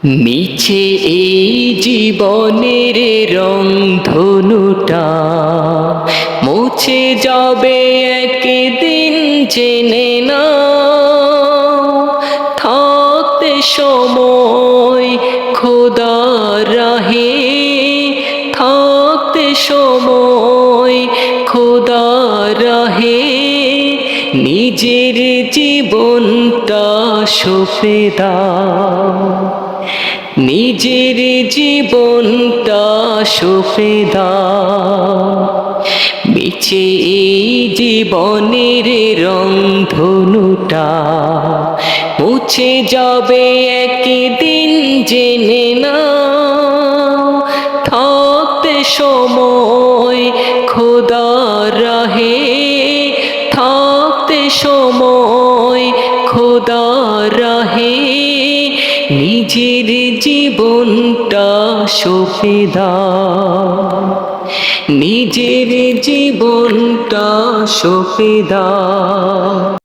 মিছে এই জীবনের রংধনুটা মুছে যাবে একদিন, জেনে না। থাকতে সময় খোদার রাহে, থাকতে সময় খোদার রাহে নিজের জীবনটা সঁপে দাও, নিজের জীবনটা সঁপে দাও। মিছে এই জীবনের রংধনুটা মুছে যাবে একদিন, জেনে না। থাকতে সময় খোদার রাহে, থাকতে সময় খোদার রাহে নিজের জীবনটা সঁপে দাও, নিজের জীবনটা সঁপে দাও।